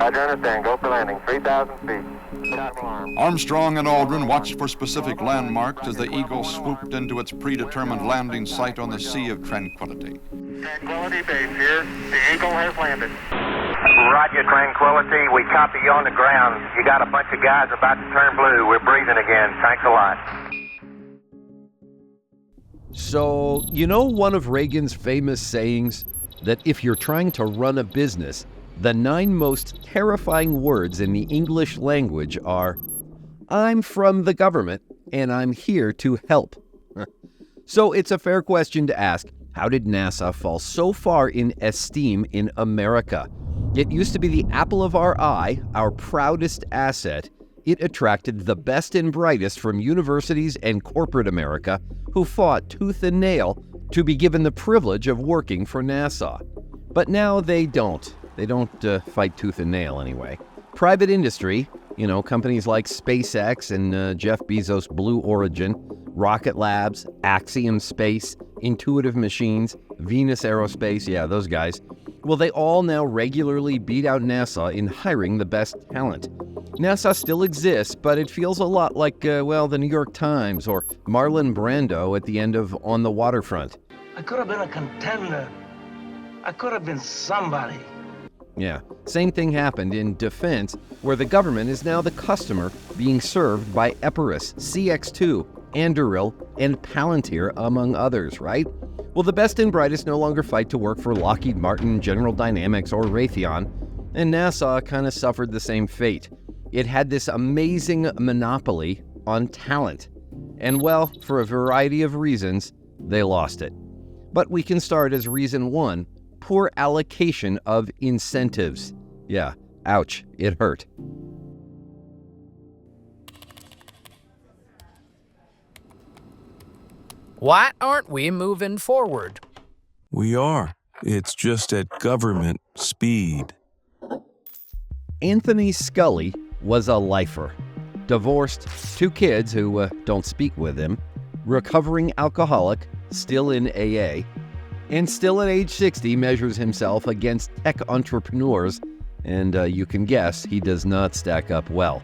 Roger, understand. Go for landing. 3,000 feet. Alarm. Armstrong and Aldrin watched for specific landmarks as the Eagle swooped into its predetermined landing site on the Sea of Tranquility. Tranquility Base here. The Eagle has landed. Roger, Tranquility. We copy you on the ground. You got a bunch of guys about to turn blue. We're breathing again. Thanks a lot. So, you know one of Reagan's famous sayings? That if you're trying to run a business, the 9 most terrifying words in the English language are, "I'm from the government, and I'm here to help." So it's a fair question to ask, how did NASA fall so far in esteem in America? It used to be the apple of our eye, our proudest asset. It attracted the best and brightest from universities and corporate America who fought tooth and nail to be given the privilege of working for NASA. But now they don't. They don't fight tooth and nail anyway. Private industry, companies like SpaceX and Jeff Bezos' Blue Origin, Rocket Labs, Axiom Space, Intuitive Machines, Venus Aerospace, yeah, those guys. Well, they all now regularly beat out NASA in hiring the best talent. NASA still exists, but it feels a lot like, the New York Times or Marlon Brando at the end of On the Waterfront. I could have been a contender. I could have been somebody. Yeah, same thing happened in defense, where the government is now the customer being served by Epirus, CX-2, Anduril, and Palantir, among others, right? Well, the best and brightest no longer fight to work for Lockheed Martin, General Dynamics, or Raytheon, and NASA kind of suffered the same fate. It had this amazing monopoly on talent. And well, for a variety of reasons, they lost it. But we can start as reason 1, poor allocation of incentives. Yeah, ouch, it hurt. Why aren't we moving forward? We are. It's just at government speed. Anthony Skully was a lifer. Divorced, 2 kids who don't speak with him, recovering alcoholic, still in AA, and still at age 60 measures himself against tech entrepreneurs, and you can guess he does not stack up well.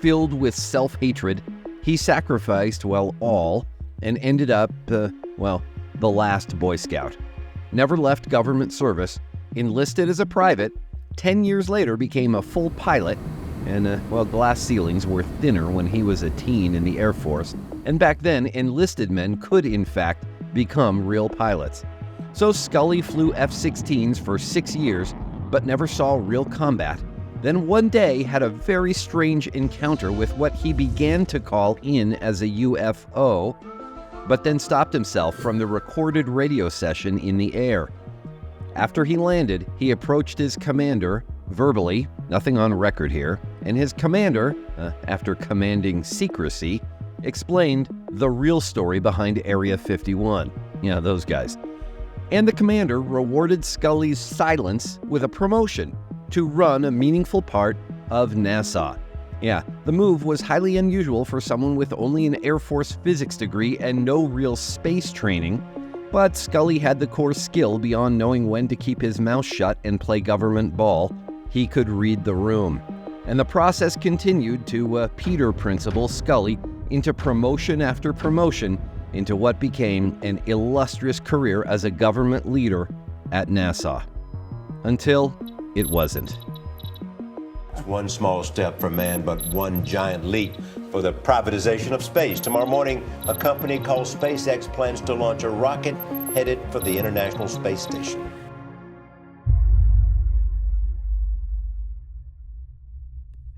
Filled with self-hatred, he sacrificed, all, and ended up, the last Boy Scout. Never left government service, enlisted as a private, 10 years later became a full pilot, and, glass ceilings were thinner when he was a teen in the Air Force, and back then, enlisted men could, in fact, become real pilots. So Skully flew F-16s for 6 years, but never saw real combat. Then one day had a very strange encounter with what he began to call in as a UFO, but then stopped himself from the recorded radio session in the air. After he landed, he approached his commander, verbally, nothing on record here, and his commander, after commanding secrecy, explained the real story behind Area 51. Yeah, those guys. And the commander rewarded Skully's silence with a promotion to run a meaningful part of NASA. Yeah, the move was highly unusual for someone with only an Air Force physics degree and no real space training, but Skully had the core skill beyond knowing when to keep his mouth shut and play government ball. He could read the room. And the process continued to Peter Principle Skully into promotion after promotion into what became an illustrious career as a government leader at NASA. Until it wasn't. It's one small step for man, but one giant leap for the privatization of space. Tomorrow morning, a company called SpaceX plans to launch a rocket headed for the International Space Station.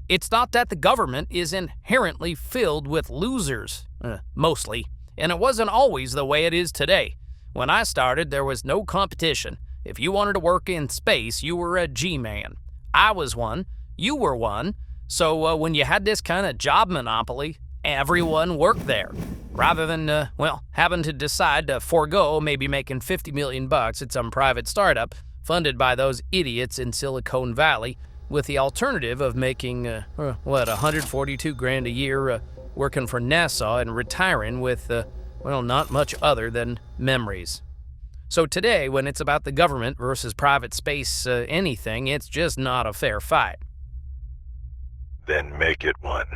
It's not that the government is inherently filled with losers, mostly, and it wasn't always the way it is today. When I started, there was no competition. If you wanted to work in space, you were a G-man. I was one. You were one. So when you had this kind of job monopoly, everyone worked there. Rather than, having to decide to forego maybe making $50 million at some private startup funded by those idiots in Silicon Valley, with the alternative of making, $142,000 a year working for NASA and retiring with, not much other than memories. So today, when it's about the government versus private space anything, it's just not a fair fight. Then make it one.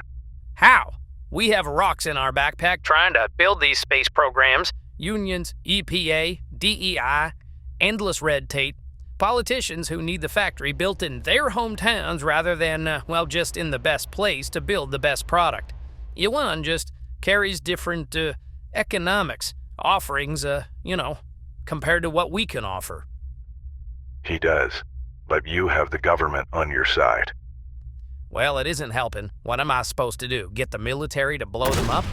How? We have rocks in our backpack trying to build these space programs. Unions, EPA, DEI, endless red tape. Politicians who need the factory built in their hometowns rather than, just in the best place to build the best product. Elon just carries different economics, offerings, compared to what we can offer. He does, but you have the government on your side. Well, it isn't helping. What am I supposed to do? Get the military to blow them up?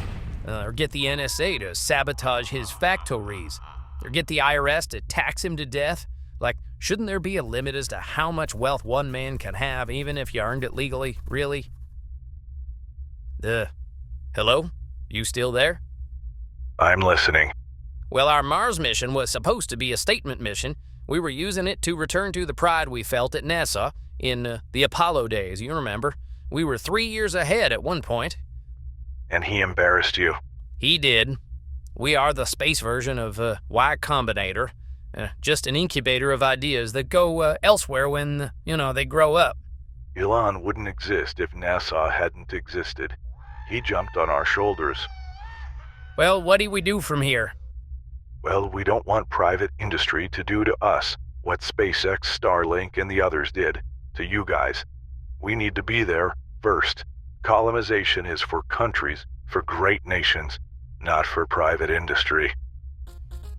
Or get the NSA to sabotage his factories? Or get the IRS to tax him to death? Like, shouldn't there be a limit as to how much wealth one man can have, even if you earned it legally? Really? Hello? You still there? I'm listening. Well, our Mars mission was supposed to be a statement mission. We were using it to return to the pride we felt at NASA in the Apollo days, you remember. We were 3 years ahead at one point. And he embarrassed you? He did. We are the space version of Y Combinator, just an incubator of ideas that go elsewhere when, they grow up. Elon wouldn't exist if NASA hadn't existed. He jumped on our shoulders. Well, what do we do from here? Well, we don't want private industry to do to us what SpaceX, Starlink, and the others did to you guys. We need to be there first. Colonization is for countries, for great nations, not for private industry.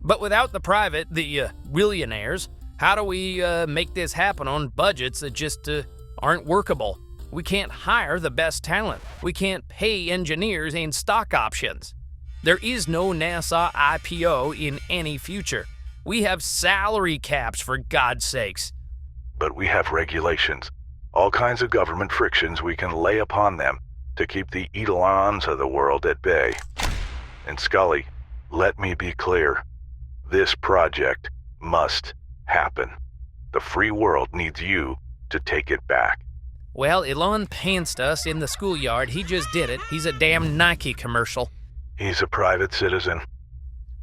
But without the private, the billionaires, how do we make this happen on budgets that just aren't workable? We can't hire the best talent. We can't pay engineers and stock options. There is no NASA IPO in any future. We have salary caps, for God's sakes. But we have regulations, all kinds of government frictions we can lay upon them to keep the Elons of the world at bay. And Skully, let me be clear. This project must happen. The free world needs you to take it back. Well, Elon pantsed us in the schoolyard. He just did it. He's a damn Nike commercial. He's a private citizen.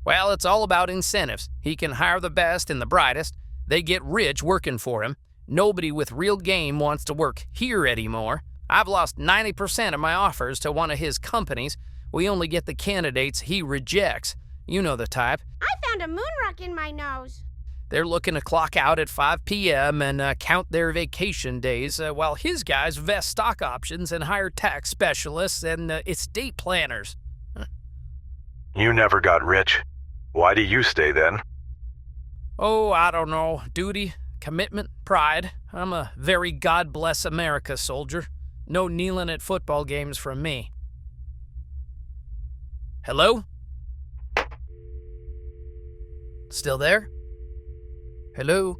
Well, it's all about incentives. He can hire the best and the brightest. They get rich working for him. Nobody with real game wants to work here anymore. I've lost 90% of my offers to one of his companies. We only get the candidates he rejects. You know the type. I found a moon rock in my nose. They're looking to clock out at 5 p.m. and count their vacation days, while his guys vest stock options and hire tax specialists and estate planners. You never got rich. Why do you stay then? Oh, I don't know. Duty, commitment, pride. I'm a very God bless America soldier. No kneeling at football games from me. Hello? Still there? Hello?